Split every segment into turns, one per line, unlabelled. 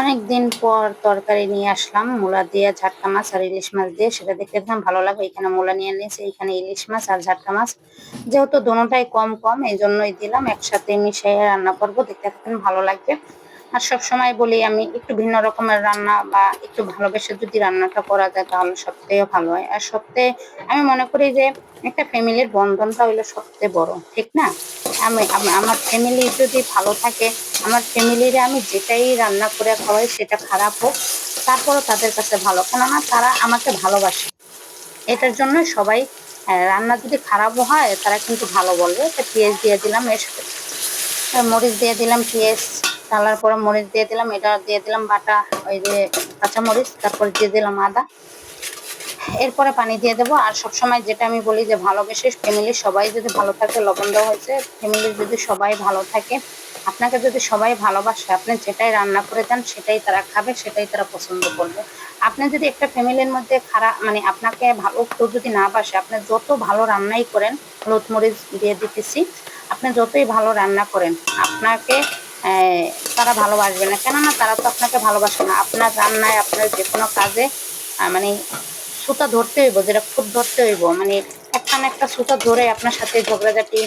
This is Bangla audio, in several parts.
অনেকদিন পর তরকারি নিয়ে আসলাম মূলা দিয়ে ঝাটকা মাছ আর ইলিশ মাছ দিয়ে। সেটা দেখতে একদম ভালো লাগে। এখানে মূলা নিয়ে নিয়েছি, এখানে ইলিশ মাছ আর ঝাটকা মাছ। যেহেতু দোনোটাই কম কম এই জন্যই দিলাম, একসাথে মিশিয়ে রান্না করবো, দেখতে একদম ভালো লাগবে। আর সব সময় বলি আমি, একটু ভিন্ন রকমের রান্না বা একটু ভালোবেসে যদি রান্নাটা করা যায় তাহলে সবথেকে ভালো হয়। আর সবথেকে আমি মনে করি যে একটা ফ্যামিলির বন্ধনটা হইলো সবথেকে বড়, ঠিক না? আমার ফ্যামিলি যদি ভালো থাকে, আমার ফ্যামিলিরে আমি যেটাই রান্না করে খাওয়াই সেটা খারাপ হোক তারপরও তাদের কাছে ভালো, কেননা তারা আমাকে ভালোবাসে। এটার জন্য সবাই, রান্না যদি খারাপও হয় তারা কিন্তু ভালো বলবে। একটা পেঁয়াজ দিয়ে দিলাম, এর সাথে মরিচ দিয়ে দিলাম, পেঁয়াজ ঢালার পরে মরিচ দিয়ে দিলাম, এটা দিয়ে দিলাম বাটা ওই যে কাঁচা মরিচ, তারপর দিয়ে দিলাম আদা, এরপরে পানি দিয়ে দেবো। আর সবসময় যেটা আমি বলি যে ভালোবেসে ফ্যামিলির সবাই যদি ভালো থাকে, লবণ দেওয়া হয়েছে, ফ্যামিলির যদি সবাই ভালো থাকে, আপনাকে যদি সবাই ভালোবাসে, আপনি যেটাই রান্না করে দেন সেটাই তারা খাবে, সেটাই তারা পছন্দ করবে। আপনি যদি একটা ফ্যামিলির মধ্যে খারাপ, মানে আপনাকে ভালো কেউ যদি না বাসে, আপনি যত ভালো রান্নাই করেন, হলুদ মরিচ দিয়ে দিতেছি, আপনি যতই ভালো রান্না করেন আপনাকে তারা ভালোবাসবে না, কেননা তারা তো আপনাকে ভালোবাসে না। আপনার রান্নায়, আপনার যে কোনো কাজে মানে সুতা ধরতে হইব, যেটা খুব ধরতে হইব, মানে একটা না একটা সুতা ধরে আপনার সাথে ঝগড়াঝাটি,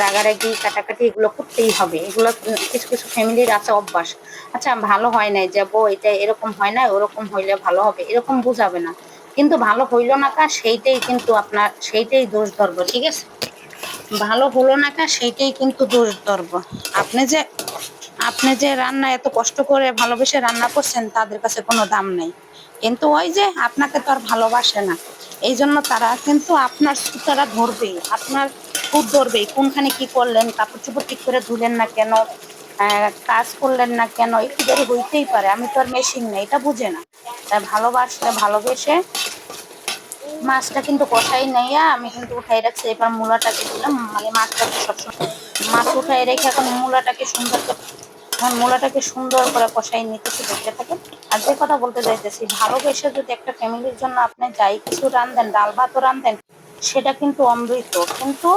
রাগারাগি, কাটাকাটি এগুলো করতেই হবে। এগুলো কিছু কিছু ফ্যামিলির আছে অভ্যাস। আচ্ছা, ভালো হয় নাই যাবো, এটা এরকম হয় না, ওরকম হইলে ভালো হবে, এরকম বুঝাবে না। কিন্তু ভালো হইলো না কা সেইটাই কিন্তু আপনার, সেইটাই দোষ ধরবো, ঠিক আছে? ভালো হলো না কা সেইটাই কিন্তু দোষ ধরবো। আপনি যে আপনি যে রান্না এত কষ্ট করে ভালোবেসে রান্না করছেন তাদের কাছে কোনো দাম নাই। কিন্তু ওই যে আপনাকে তো আর ভালোবাসে না, এই জন্য তারা কিন্তু আপনার সুতারা ধরবেই, আপনার খুব ধরবেই। কোনখানে কি করলেন, কাপড় চোপড় ঠিক করে ধুলেন না কেন, কাজ করলেন না কেন, একটু দেরি হইতেই পারে, আমি তো আর মেশিন না, এটা বুঝে না। তাই ভালোবাসলে, ভালোবেসে মাছটা কিন্তু কষাই নাইয়া আমি কিন্তু উঠাই রাখছি। এবার মূলাটাকে দিলাম, মানে মাছটা তো সবসময় মাছ উঠাই রেখে এখন মূলাটাকে সুন্দর করে, এখন মূলাটাকে সুন্দর করে কষাই নিতেছি, দেখতে থাকেন। আর যে কথা বলতে যাইতেছি, ভালোবেসে যদি একটা ফ্যামিলির জন্য আপনি যাই কিছু রান্ধেন, ডাল ভাতও রান্ধেন, সেটা কিন্তু অমৃত। কিন্তু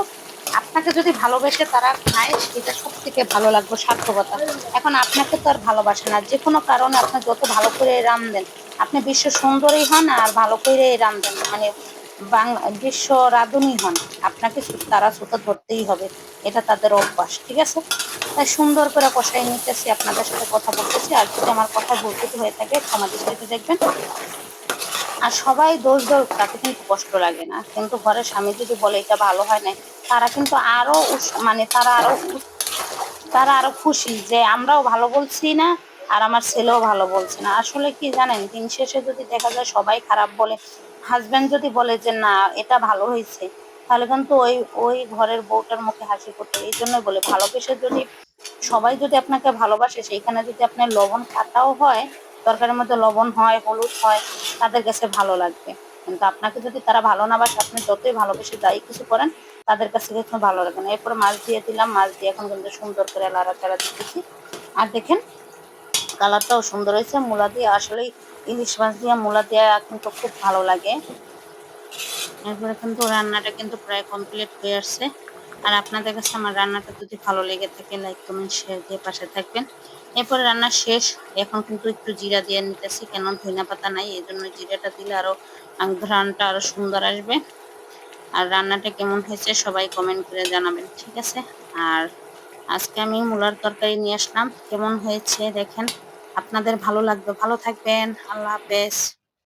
আপনাকে যদি ভালোবেসে তারা খায়, সেটা সব থেকে ভালো লাগবে, সার্থকতা। এখন আপনাকে তো আর ভালোবাসে না, যে কোনো কারণে আপনি যত ভালো করে রান্ধেন, আপনি বিশ্ব সুন্দরী হন আর ভালো করে রান্ধেন, মানে বিশ্ব রাঁধুনি হন, আপনাকে তারা সুতো ধরতেই হবে। এটা তাদের অভ্যাস, ঠিক আছে? তাই সুন্দর করে কষাই নিতেছি, আপনাদের সাথে কথা বলতেছি। আর যদি আমার কথা ভুল ত্রুটি হয়ে থাকে ক্ষমা দৃষ্টিতে দেখবেন। আর সবাই দোষ দেয়, তাতে কিন্তু কষ্ট লাগে না। কিন্তু ঘরের স্বামী যদি বলে এটা ভালো হয় নাই, তারা কিন্তু আরো মানে তারা আরো খুশি যে আমরাও ভালো বলছি না, আর আমার ছেলেও ভালো বলছে না। আসলে কি জানেন, দিন শেষে যদি দেখা যায় সবাই খারাপ বলে, হাজবেন্ড যদি বলে যে না এটা ভালো হয়েছে, তাহলে কিন্তু ওই ওই ঘরের বউটার মুখে হাসি ফোটে। এই জন্যই বলে, ভালোবেসে যদি সবাই যদি আপনাকে ভালোবাসে, সেইখানে যদি আপনার লবণ কাটাও হয়, তরকারির মধ্যে লবণ হয়, হলুদ হয়, তাদের কাছে ভালো লাগবে। কিন্তু আপনাকে যদি তারা ভালো না বাসে, আপনি যতই ভালোবেসে যাই কিছু করেন, তাদের কাছে কিছু ভালো লাগে না। এরপর মাছ দিয়ে দিলাম, মাছ দিয়ে এখন কিন্তু সুন্দর করে লাড়াচাড়া দিতেছি। আর দেখেন কালারটাও সুন্দর হয়েছে। মূলা দিয়ে আসলে ইলিশ মাছ দিয়ে মূলা দিয়ে কিন্তু খুব ভালো লাগে। এরপরে কিন্তু রান্নাটা কিন্তু প্রায় কমপ্লিট হয়ে আসছে। আর আপনাদের কাছে আমার রান্নাটা যদি ভালো লেগে থাকে, লাইক কমেন্ট শেয়ার দিয়ে পাশে থাকবেন। এরপরে রান্না শেষ। এখন কিন্তু একটু জিরা দিয়ে নিতেছি, কেন ধনিয়া পাতা নাই, এই জন্য জিরাটা দিলে আরো ঘ্রাণটা আরো সুন্দর আসবে। আর রান্নাটা কেমন হয়েছে সবাই কমেন্ট করে জানাবেন, ঠিক আছে? আর আজকে আমি মূলার তরকারি নিয়ে আসলাম, কেমন হয়েছে দেখেন, আপনাদের ভালো লাগবে। ভালো থাকবেন, আল্লাহ হাফেজ।